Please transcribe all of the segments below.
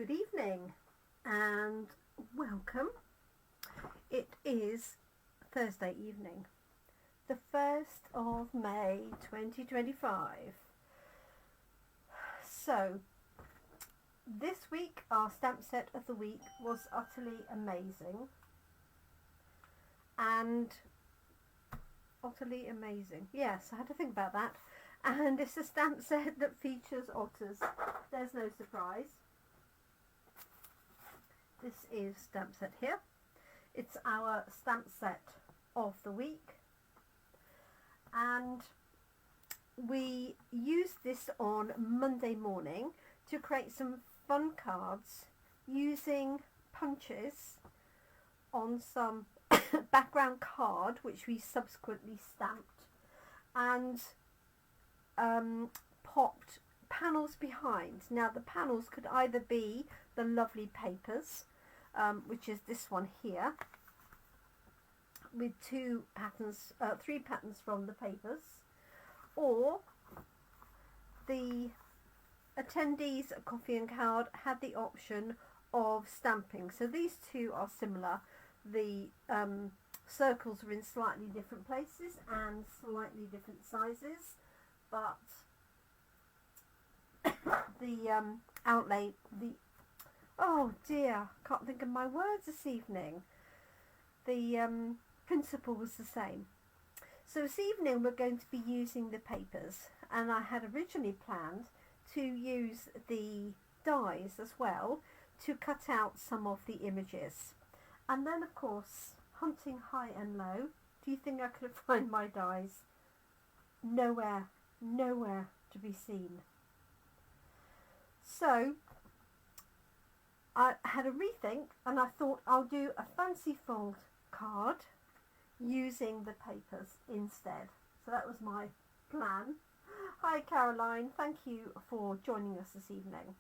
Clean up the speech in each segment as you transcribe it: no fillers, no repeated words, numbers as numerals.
Good evening and welcome. It is Thursday evening, the 1st of May 2025. So this week our stamp set of the week was Utterly Amazing, and Otterly Amazing, yes, I had to think about that. And it's a stamp set that features otters. There's no surprise. This is stamp set here. It's our stamp set of the week, and we used this on Monday morning to create some fun cards using punches on some background card which we subsequently stamped and popped panels behind. Now the panels could either be the lovely papers, which is this one here, with three patterns from the papers, or the attendees at Coffee and Card had the option of stamping. So these two are similar. The circles are in slightly different places and slightly different sizes, but the outlay, oh dear, can't think of my words this evening. The principle was the same. So this evening we're going to be using the papers, and I had originally planned to use the dies as well to cut out some of the images. And then of course, hunting high and low, do you think I could find my dies? Nowhere to be seen. So I had a rethink, and I thought I'll do a fancy fold card using the papers instead. So that was my plan. Hi Caroline, thank you for joining us this evening.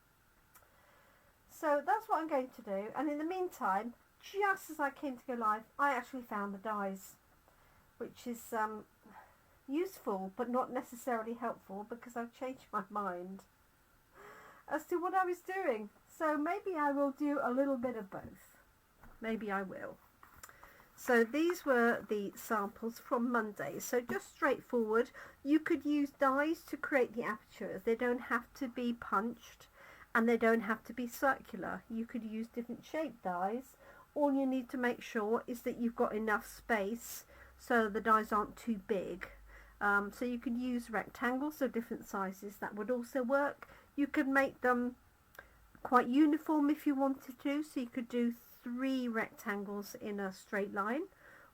So that's what I'm going to do, and in the meantime, just as I came to go live, I actually found the dies, which is useful but not necessarily helpful, because I've changed my mind as to what I was doing. So maybe I will do a little bit of both. Maybe I will. So these were the samples from Monday. So just straightforward. You could use dies to create the apertures. They don't have to be punched, and they don't have to be circular. You could use different shaped dies. All you need to make sure is that you've got enough space so the dies aren't too big. So you could use rectangles of different sizes. That would also work. You could make them quite uniform if you wanted to. So you could do 3 rectangles in a straight line,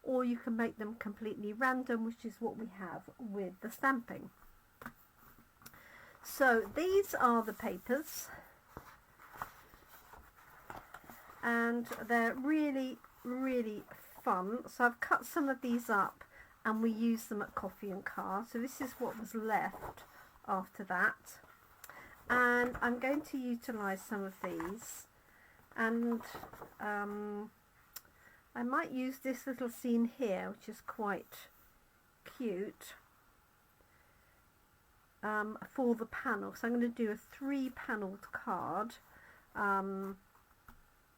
or you can make them completely random, which is what we have with the stamping. So these are the papers, and they're really fun. So I've cut some of these up and we use them at Coffee and Car. So this is what was left after that, and I'm going to utilize some of these, and I might use this little scene here, which is quite cute, for the panel. So I'm going to do a 3-paneled card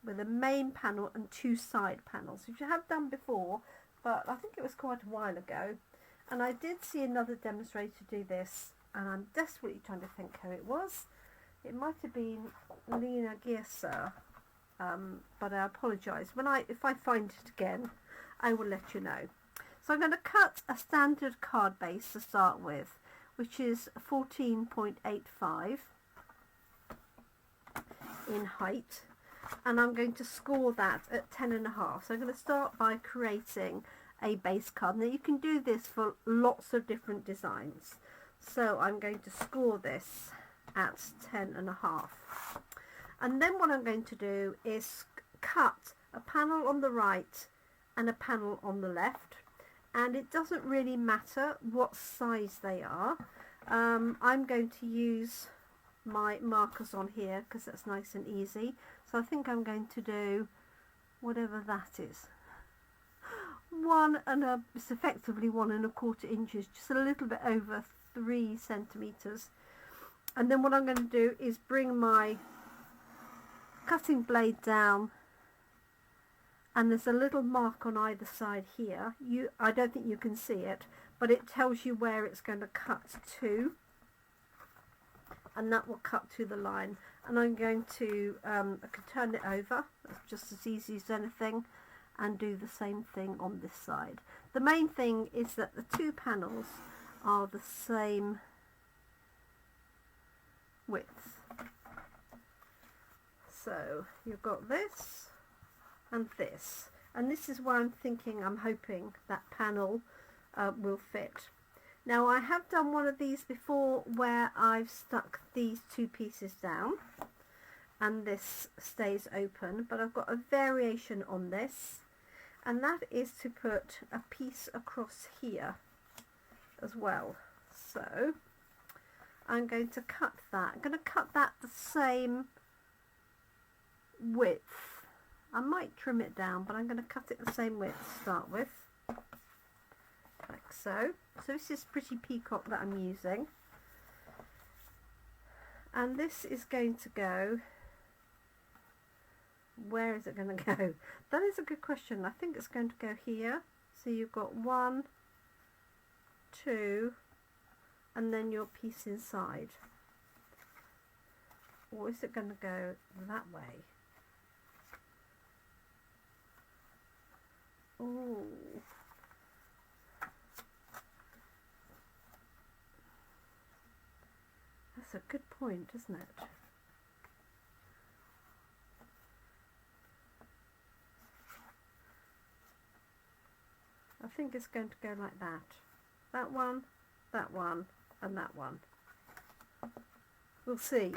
with a main panel and 2 side panels, which I have done before, but I think it was quite a while ago. And I did see another demonstrator do this, and I'm desperately trying to think who it was. It might have been Leena Girsa, but I apologise. If I find it again, I will let you know. So I'm going to cut a standard card base to start with, which is 14.85 in height, and I'm going to score that at 10.5. So I'm going to start by creating a base card. Now you can do this for lots of different designs. So I'm going to score this at 10.5. And then what I'm going to do is cut a panel on the right and a panel on the left. And it doesn't really matter what size they are. I'm going to use my markers on here because that's nice and easy. So I think I'm going to do whatever that is. It's effectively 1¼ inches, just a little bit over 3 centimeters. And then what I'm going to do is bring my cutting blade down, and there's a little mark on either side here. I don't think you can see it, but it tells you where it's going to cut to, and that will cut to the line. And I'm going to I can turn it over, it's just as easy as anything, and do the same thing on this side. The main thing is that the two panels are the same width. So you've got this and this, and this is where I'm hoping that panel will fit. Now I have done one of these before where I've stuck these two pieces down and this stays open, but I've got a variation on this, and that is to put a piece across here as well. So I'm going to cut that. I'm going to cut that the same width. I might trim it down, but I'm going to cut it the same width to start with, like so. So this is Pretty Peacock that I'm using, and this is going to go, where is it going to go? That is a good question. I think it's going to go here. So you've got 1, 2, and then your piece inside. Or is it going to go that way? Oh, that's a good point, isn't it? I think it's going to go like that. That one, and that one. We'll see.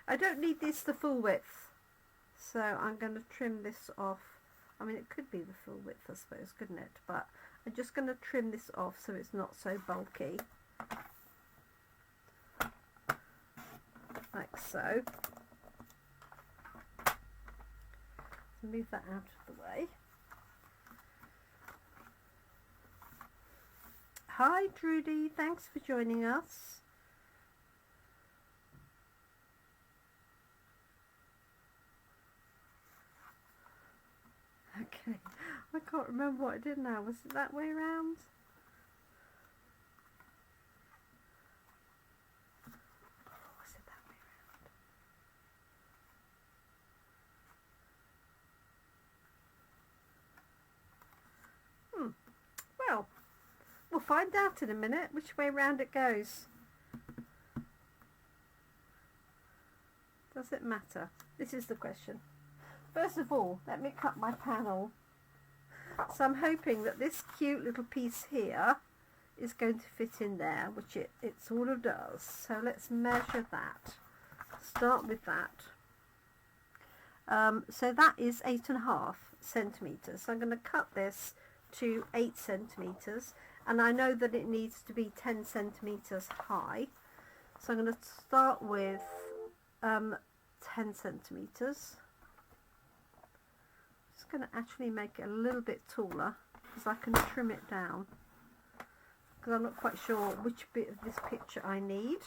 I don't need this the full width, so I'm going to trim this off. I mean, it could be the full width, I suppose, couldn't it? But I'm just going to trim this off so it's not so bulky. Like so. So move that out of the way. Hi Trudy, thanks for joining us. Okay, I can't remember what I did now. Was it that way around? Was it that way around? Well, we'll find out in a minute which way round it goes. Does it matter? This is the question. First of all, let me cut my panel. So I'm hoping that this cute little piece here is going to fit in there, which it sort of does. So let's measure that. Start with that. So that is 8.5 centimetres. So I'm going to cut this to 8 centimetres, and I know that it needs to be 10 centimetres high. So I'm going to start with 10 centimetres. Going to actually make it a little bit taller because I can trim it down, because I'm not quite sure which bit of this picture I need.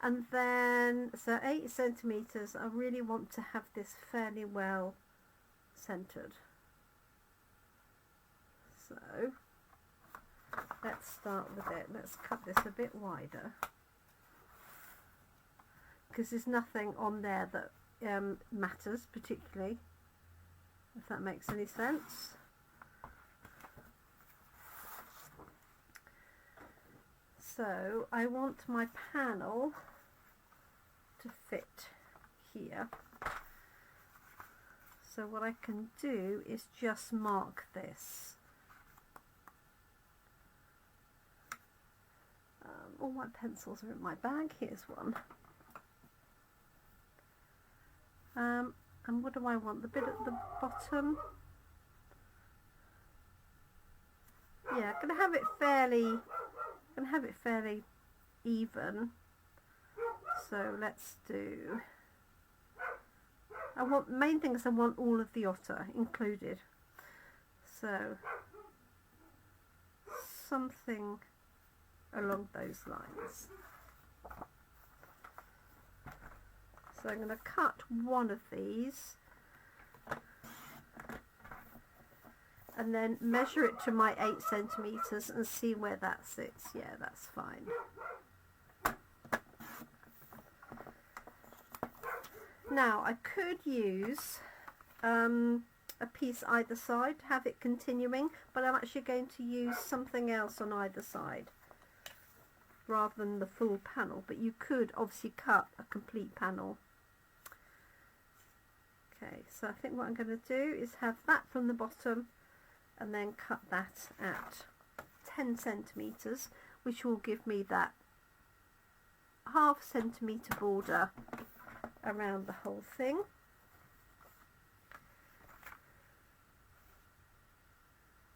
And then, so 8 centimetres, I really want to have this fairly well centered. So let's start with it. Let's cut this a bit wider, because there's nothing on there that matters particularly, if that makes any sense. So I want my panel to fit here. So what I can do is just mark this. All my pencils are in my bag. Here's one. And what do I want? The bit at the bottom. Yeah, I'm gonna have it fairly even. So let's do. Main thing is I want all of the otter included. So something along those lines. So So I'm going to cut one of these and then measure it to my 8 centimetres and see where that sits. Yeah, that's fine. Now I could use a piece either side to have it continuing, but I'm actually going to use something else on either side rather than the full panel, but you could obviously cut a complete panel. Okay, so I think what I'm going to do is have that from the bottom and then cut that at 10 centimetres, which will give me that ½ centimetre border around the whole thing.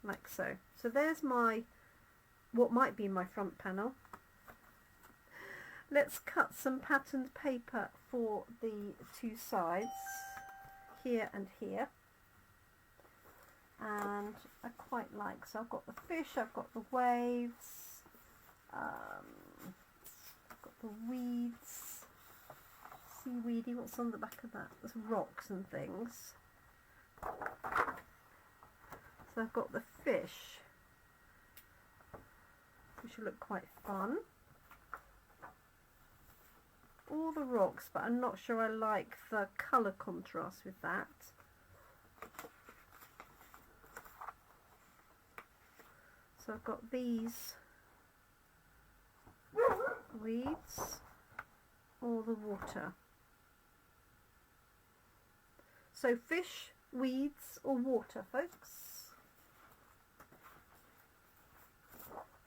Like so. So there's my, what might be my front panel. Let's cut some patterned paper for the two sides, here and here. And I quite like, so I've got the fish, I've got the waves, I've got the weeds, seaweedy, what's on the back of that? There's rocks and things. So I've got the fish, which will look quite fun. All the rocks, but I'm not sure I like the colour contrast with that. So I've got these weeds, or the water. So fish, weeds or water, folks.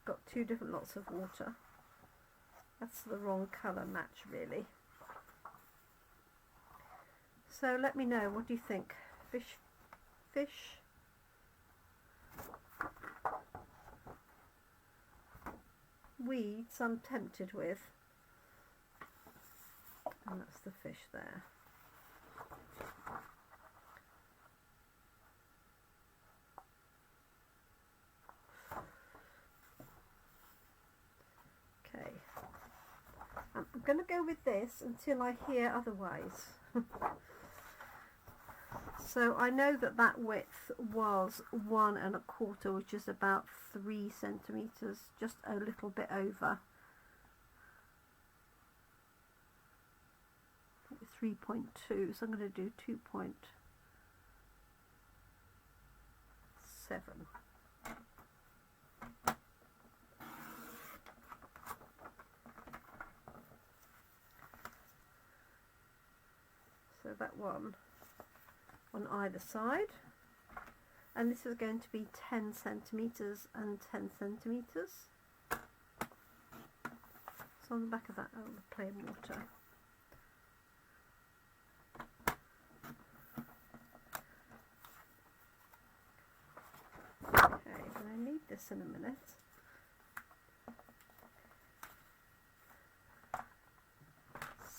Got two different lots of water. That's the wrong colour match really. So let me know, what do you think? Fish, fish. Weeds I'm tempted with, and that's the fish there. Okay, I'm going to go with this until I hear otherwise. So I know that that width was 1 1/4, which is about 3 centimetres, just a little bit over. 3.2, so I'm going to do 2.7. So that one on either side, and this is going to be 10 centimetres and 10 centimetres. So on the back of that, oh, the plain water. Okay, and I need this in a minute.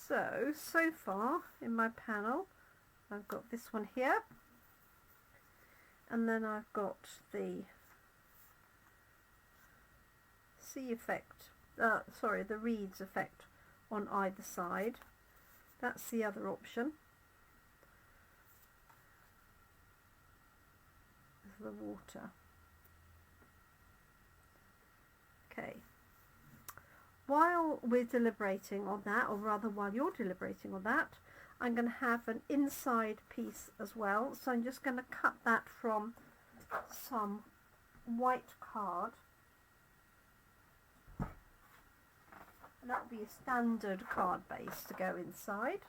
So far in my panel, I've got this one here, and then I've got the sea effect, the reeds effect on either side. That's the other option. The water. Okay. While we're deliberating on that, or rather while you're deliberating on that, I'm going to have an inside piece as well. So I'm just going to cut that from some white card. And that will be a standard card base to go inside.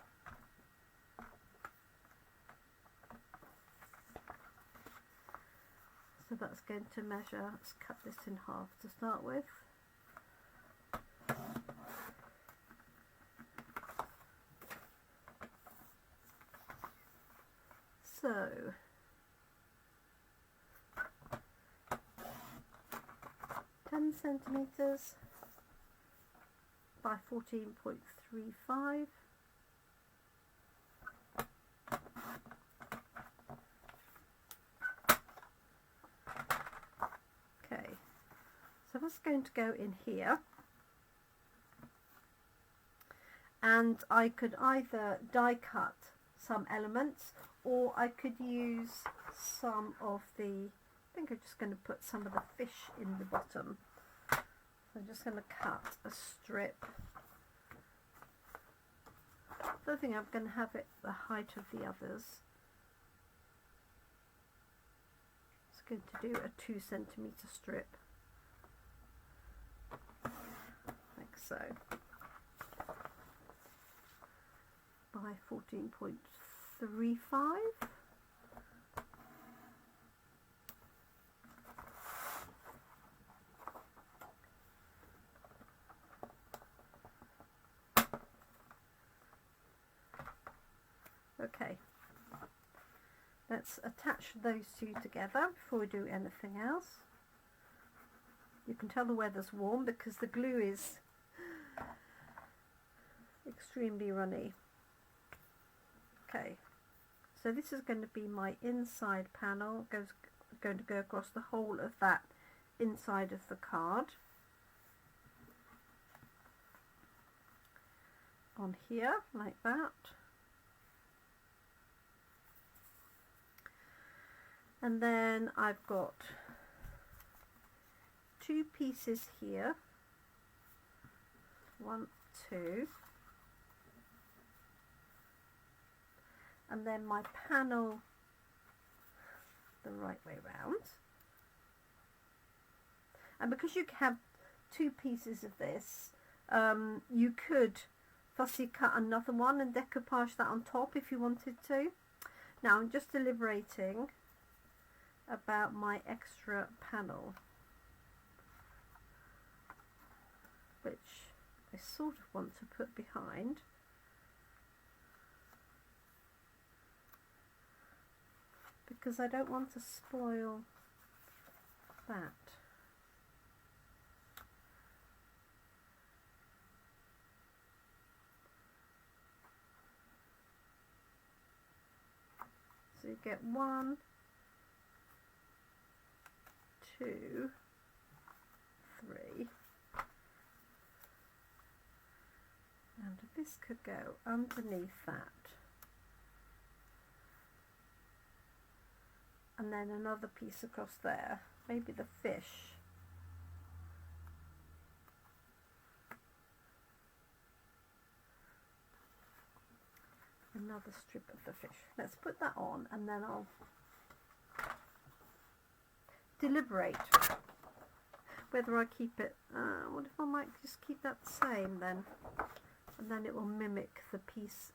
So that's going to measure, let's cut this in half to start with. So, centimetres by 14.35. Okay, so that's going to go in here, and I could either die cut some elements, or I could use some of the, I think I'm just going to put some of the fish in the bottom. So I'm just going to cut a strip. I don't think I'm going to have it the height of the others. It's going to do a 2 centimetre strip, like so, by 14.35. Okay, let's attach those two together before we do anything else. You can tell the weather's warm because the glue is extremely runny. Okay, so this is going to be my inside panel. Going to go across the whole of that inside of the card. On here, like that. And then I've got 2 pieces here, 1, 2, and then my panel the right way round. And because you have 2 pieces of this, you could fussy cut another one and decoupage that on top if you wanted to. Now I'm just deliberating about my extra panel, which I sort of want to put behind. Because I don't want to spoil that. So you get 1, 2, 3, and this could go underneath that, and then another piece across there, maybe the fish. Another strip of the fish. Let's put that on, and then I'll deliberate whether I keep it. What if I might just keep that the same then, and then it will mimic the piece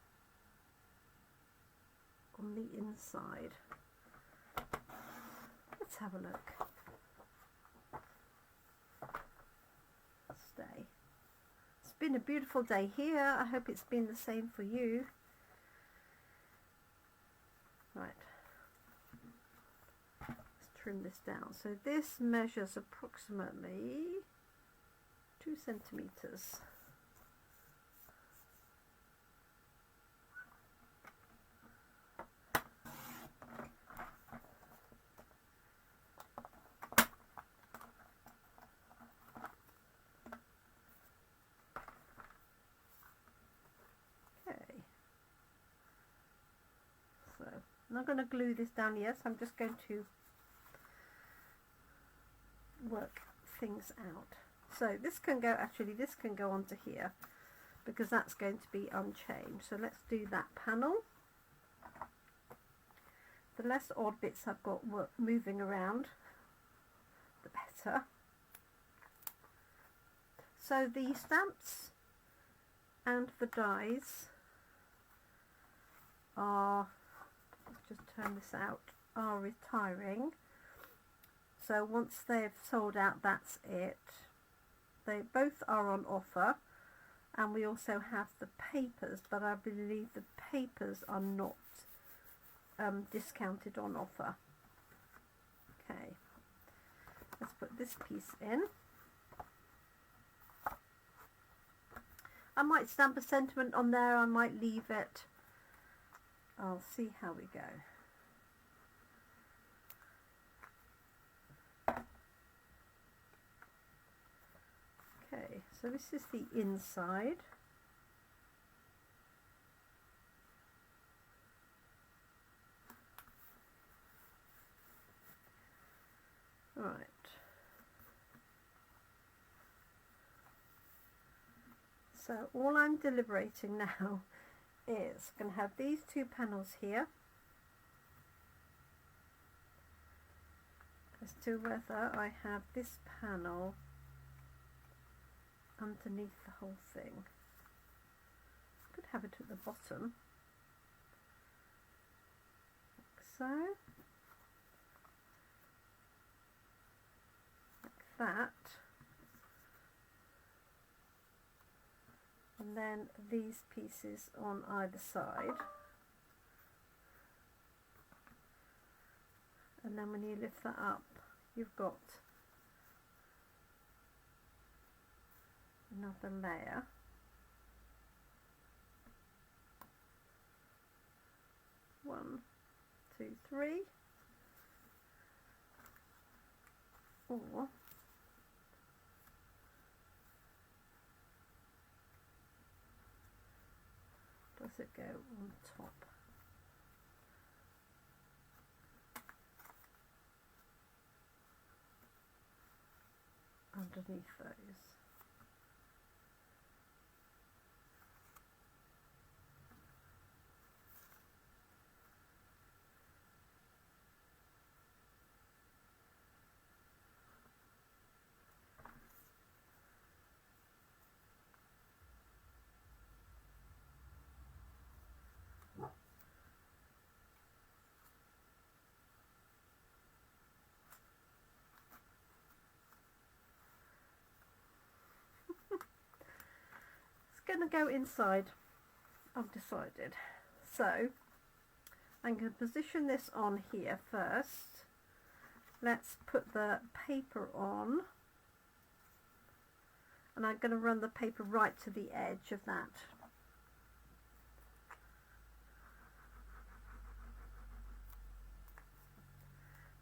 on the inside. Let's have a look. Stay. It's been a beautiful day here. I hope it's been the same for you. Right. Trim this down. So this measures approximately 2 centimeters. Okay. So I'm not going to glue this down yet. I'm just going to work things out. So this can go, actually this can go onto here because that's going to be unchanged. So let's do that panel. The less odd bits I've got moving around, the better. So the stamps and the dies are, let's just turn this out, are retiring. So once they've sold out, that's it. They both are on offer, and we also have the papers, but I believe the papers are not discounted on offer. Okay, let's put this piece in. I might stamp a sentiment on there, I might leave it. I'll see how we go. Okay, so this is the inside. So all I'm deliberating now is going to have these two panels here as to whether I have this panel underneath the whole thing. I could have it at the bottom, like so, like that, and then these pieces on either side, and then when you lift that up you've got another layer. One, two, three, or does it go on top? Underneath those. Going to go inside, I've decided. So I'm going to position this on here first. Let's put the paper on, and I'm going to run the paper right to the edge of that.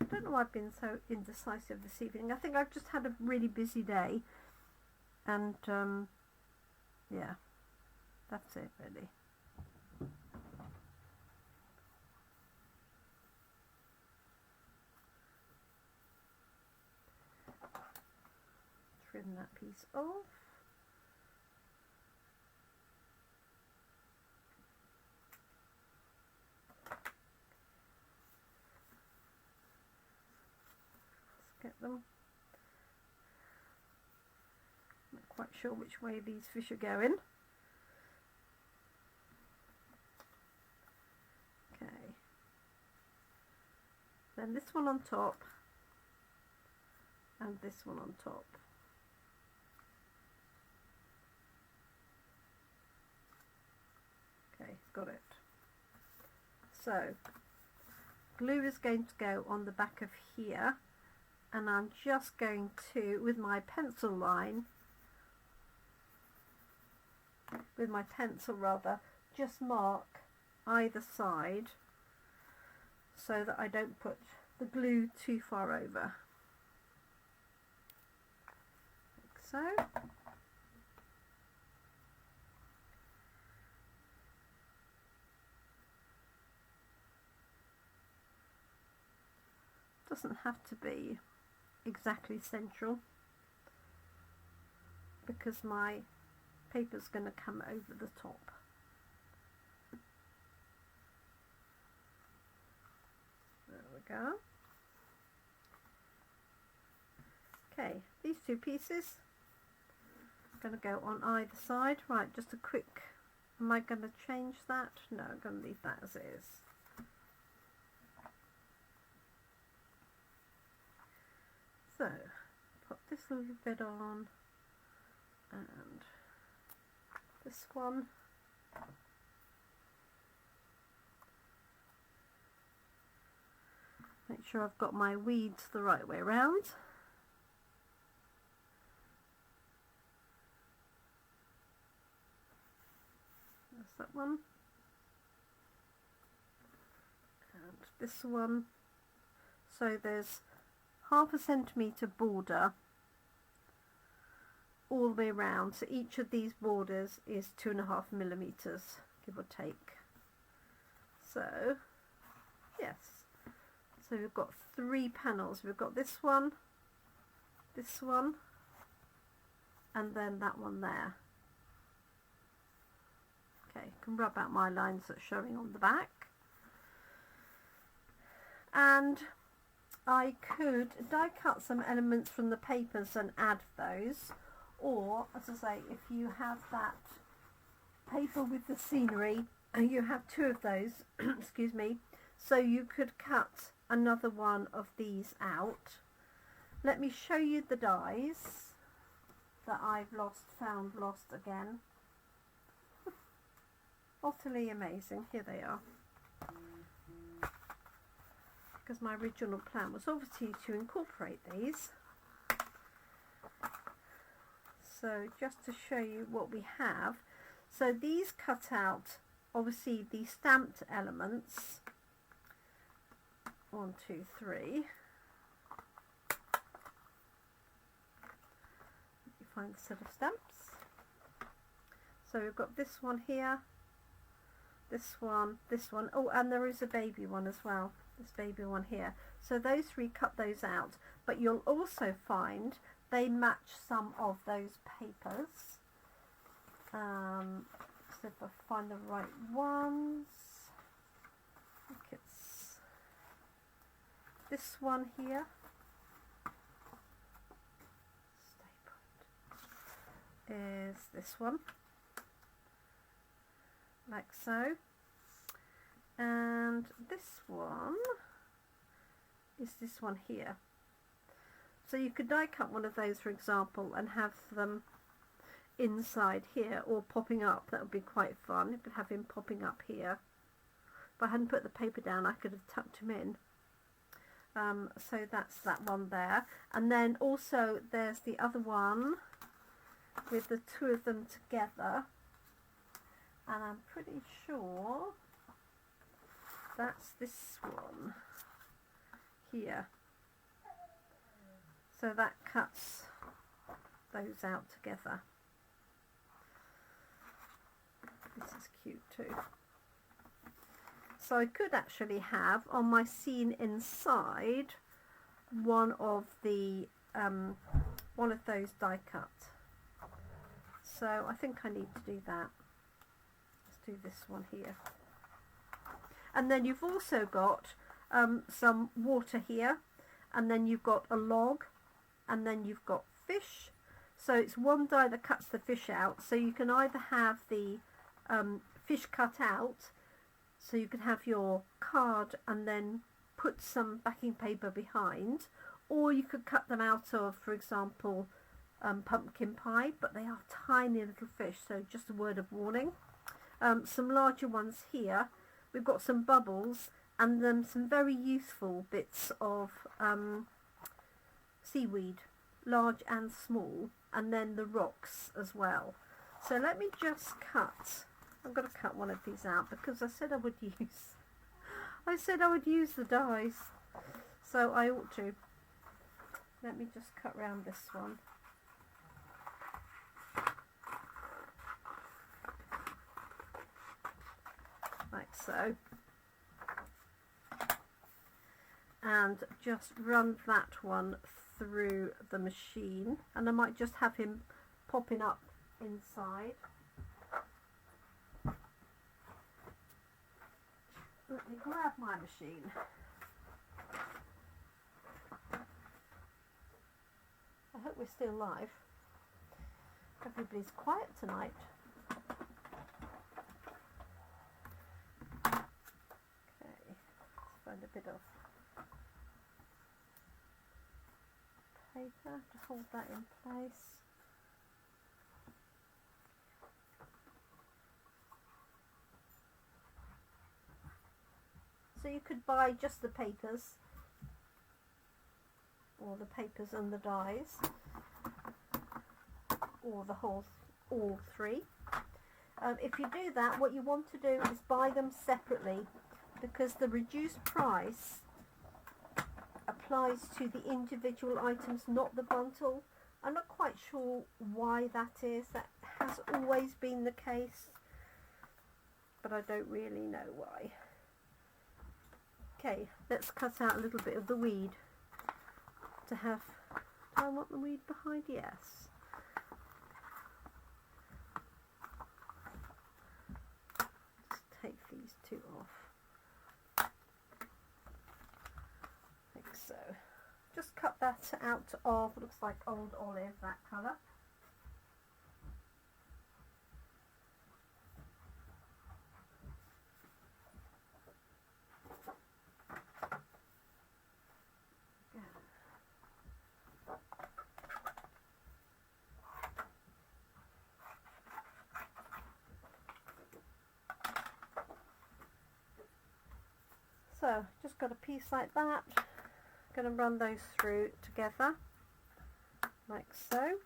I don't know why I've been so indecisive this evening. I think I've just had a really busy day, and yeah, that's it really. Trim that piece off. Let's get them. Not quite sure which way these fish are going. Okay. Then this one on top and this one on top. Okay, got it. So glue is going to go on the back of here, and I'm just going to, with my pencil line, just mark either side so that I don't put the glue too far over. Like so. Doesn't have to be exactly central because my paper's going to come over the top. There we go. Okay, these two pieces are going to go on either side. Right, just a quick, am I going to change that? No, I'm going to leave that as is. So, put this little bit on, and this one. Make sure I've got my weeds the right way around. There's that one. And this one. So there's 1/2 centimetre border all the way around, so each of these borders is 2.5 millimeters, give or take. So yes, so we've got 3 panels. We've got this one, and then that one there. Okay, I can rub out my lines that's showing on the back. And I could die cut some elements from the papers and add those, or as I say, if you have that paper with the scenery and you have two of those excuse me, so you could cut another one of these out. Let me show you the dies that I've found lost again. Otterly Amazing, here they are. Because my original plan was obviously to incorporate these. So just to show you what we have. So these cut out obviously the stamped elements. 1, 2, 3. Let me find the set of stamps. So we've got this one here, this one, oh, and there is a baby one as well. This baby one here. So those three, cut those out, but you'll also find they match some of those papers. So if I find the right ones, I think it's this one here. Stay put. Is this one, like so. And this one is this one here. So you could die cut one of those, for example, and have them inside here or popping up. That would be quite fun. You could have him popping up here. If I hadn't put the paper down, I could have tucked him in. So that's that one there. And then also there's the other one with the two of them together. And I'm pretty sure that's this one here. So that cuts those out together. This is cute too. So I could actually have on my scene inside one of those die cut. So I think I need to do that. Let's do this one here. And then you've also got some water here, and then you've got a log, and then you've got fish. So it's one die that cuts the fish out. So you can either have the fish cut out, so you can have your card and then put some backing paper behind, or you could cut them out of, for example, pumpkin pie, but they are tiny little fish, so just a word of warning. Some larger ones here. We've got some bubbles and then some very useful bits of seaweed, large and small, and then the rocks as well. So let me just cut. I'm going to cut one of these out because I said I would use the dies, so I ought to. Let me just cut round this one. Like so, and just run that one through the machine, and I might just have him popping up inside. Let me grab my machine. I hope we're still live. Everybody's quiet tonight. Find a bit of paper to hold that in place. So you could buy just the papers, or the papers and the dies, or all three. If you do that, what you want to do is buy them separately, because the reduced price applies to the individual items, not the bundle. I'm not quite sure why that is. That has always been the case, but I don't really know why. Okay, let's cut out a little bit of the weed to have. Do I want the weed behind? Yes. cut that out of, looks like old olive, that colour. So just got a piece like that. Going to run those through together like so.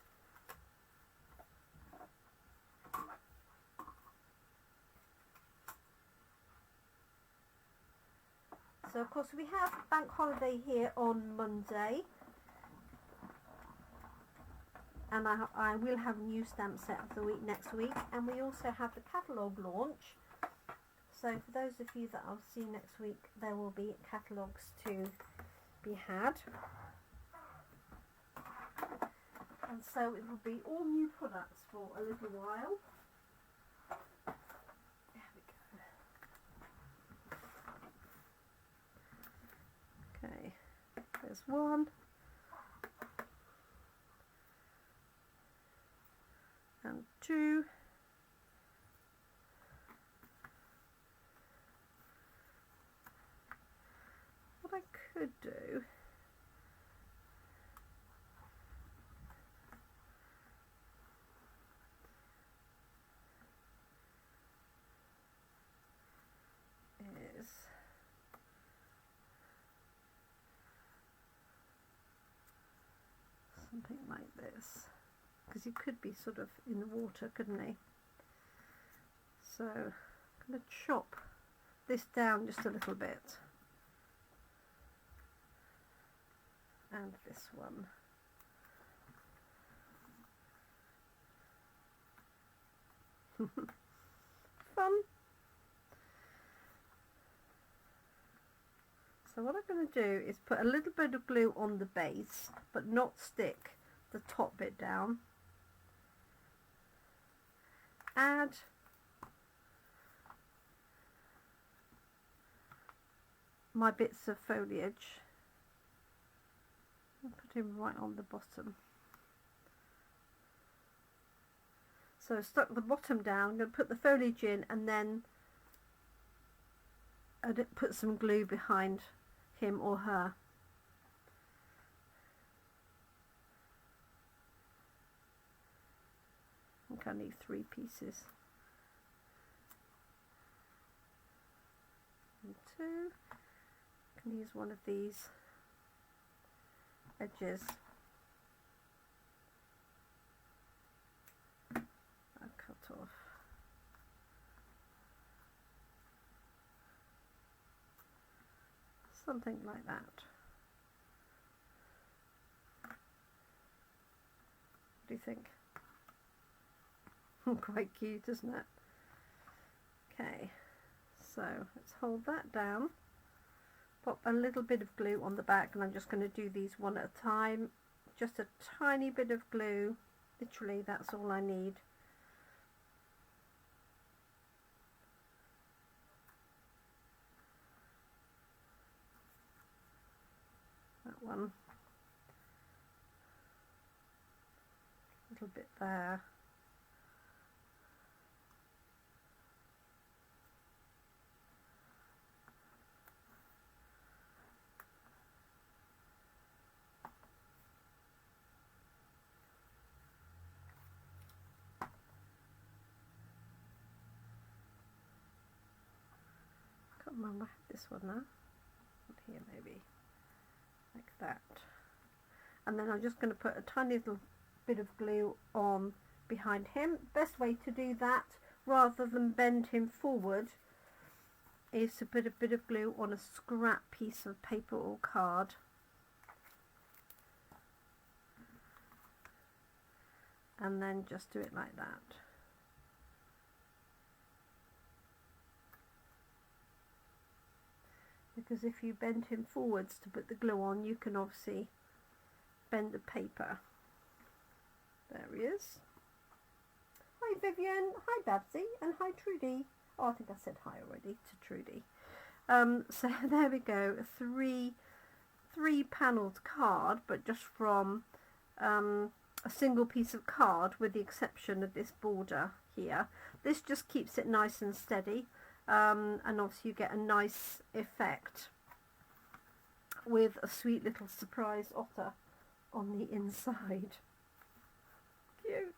So of course we have bank holiday here on Monday, and I will have a new stamp set of the week next week, and we also have the catalogue launch. So for those of you that I'll see next week, there will be catalogues to be had. And so it will be all new products for a little while. There we go. Okay, there's one. And two. What I could do is something like this, because he could be sort of in the water, couldn't he? So I'm going to chop this down just a little bit. And this one. Fun. So what I'm going to do is put a little bit of glue on the base, but not stick the top bit down. Add my bits of foliage. I'll put him right on the bottom. So I stuck the bottom down, I'm going to put the foliage in, and then put some glue behind him or her. I think I need 3 pieces. And 2. I can use one of these edges. I'll cut off. Something like that. What do you think? Quite cute, isn't it? Okay, so let's hold that down. Pop a little bit of glue on the back, and I'm just going to do these one at a time. Just a tiny bit of glue, literally that's all I need. That one. A little bit there. Remember this one now, here maybe, like that. And then I'm just going to put a tiny little bit of glue on behind him. Best way to do that, rather than bend him forward, is to put a bit of glue on a scrap piece of paper or card. And then just do it like that. Because if you bend him forwards to put the glue on, you can obviously bend the paper. There he is. Hi Vivian, hi Babsy, and hi Trudy. Oh, I think I said hi already to Trudy. So there we go, 3 3-panelled card, but just from a single piece of card, with the exception of this border here. This just keeps it nice and steady, and obviously you get a nice effect with a sweet little surprise otter on the inside. Cute.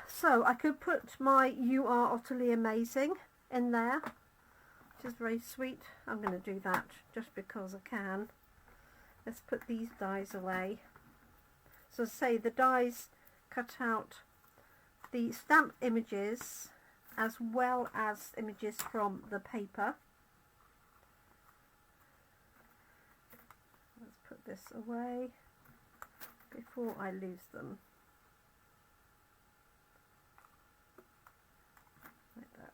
So I could put my "You Are Otterly Amazing" in there, which is very sweet. I'm going to do that just because I can. Let's put these dies away. So as I say, the dies cut out the stamped images as well as images from the paper. Let's put this away before I lose them. Like that.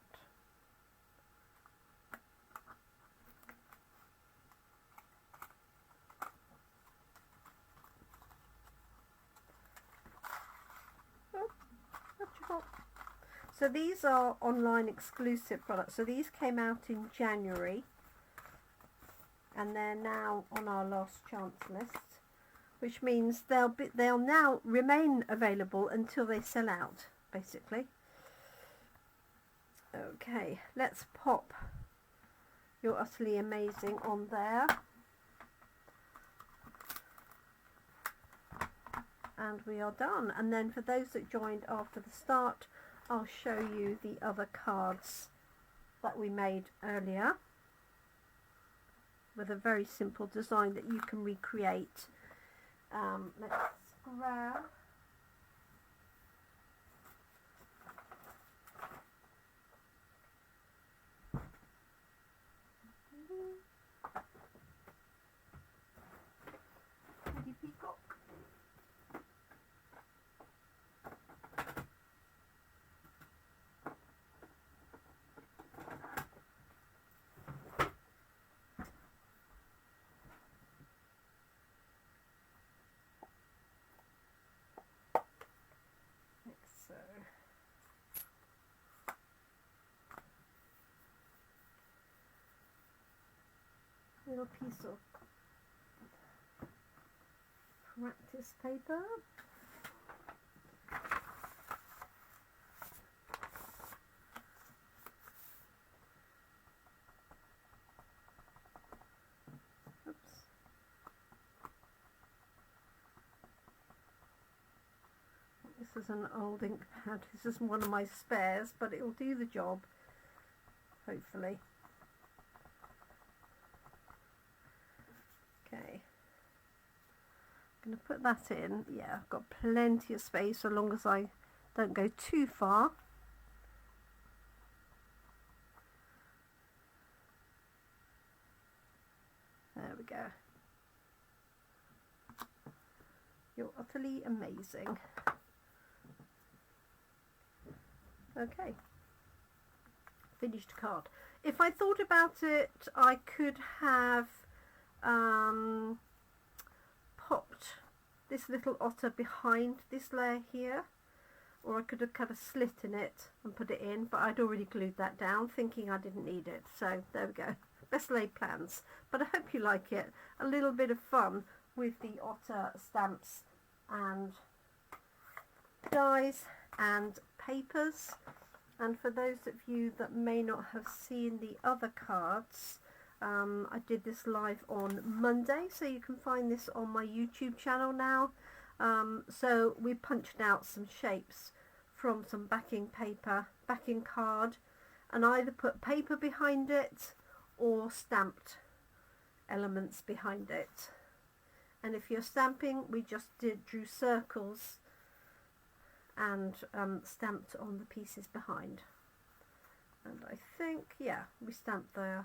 So these are online exclusive products. So these came out in January, and they're now on our last chance list, which means they'll now remain available until they sell out, basically. Okay, let's pop "You're Utterly Amazing" on there. And we are done. And then for those that joined after the start, I'll show you the other cards that we made earlier with a very simple design that you can recreate. Let's grab peacock. Little piece of practice paper. Oops. This is an old ink pad. This is one of my spares, but it will do the job, hopefully. Okay, I'm going to put that in. Yeah, I've got plenty of space so long as I don't go too far. There we go. You're utterly amazing. Okay, finished card. If I thought about it, I could have popped this little otter behind this layer here, or I could have cut a slit in it and put it in, but I'd already glued that down thinking I didn't need it. So there we go, best laid plans. But I hope you like it. A little bit of fun with the otter stamps and dies and papers. And for those of you that may not have seen the other cards, I did this live on Monday, so you can find this on my YouTube channel now. So we punched out some shapes from some backing paper, backing card, and either put paper behind it or stamped elements behind it. And if you're stamping, we just drew circles and stamped on the pieces behind. And I think, yeah, we stamped the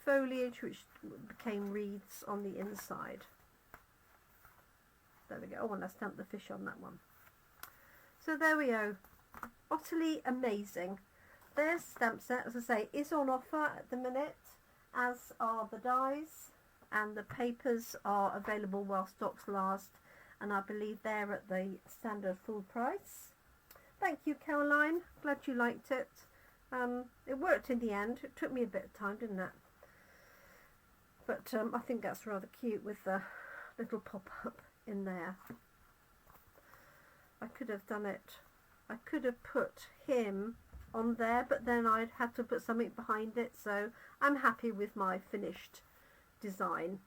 foliage, which became reeds on the inside. There we go. Oh, and I stamped the fish on that one. So there we go. Utterly amazing. Their stamp set, as I say, is on offer at the minute, as are the dies, and the papers are available while stocks last, and I believe they're at the standard full price. Thank you, Caroline. Glad you liked it. It worked in the end. It took me a bit of time, didn't it? But I think that's rather cute with the little pop-up in there. I could have done it. I could have put him on there, but then I'd have to put something behind it, so I'm happy with my finished design.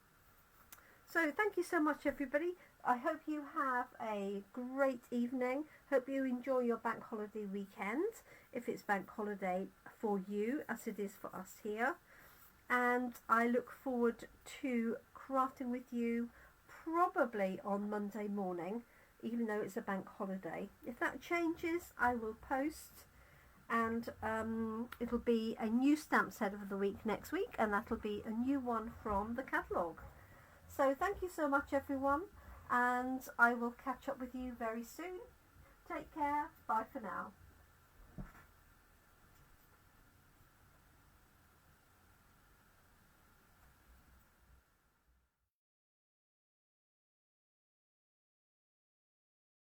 So thank you so much, everybody. I hope you have a great evening. Hope you enjoy your bank holiday weekend, if it's bank holiday for you as it is for us here. And I look forward to crafting with you probably on Monday morning, even though it's a bank holiday. If that changes, I will post, and it'll be a new stamp set of the week next week, and that'll be a new one from the catalogue. So thank you so much, everyone, and I will catch up with you very soon. Take care. Bye for now.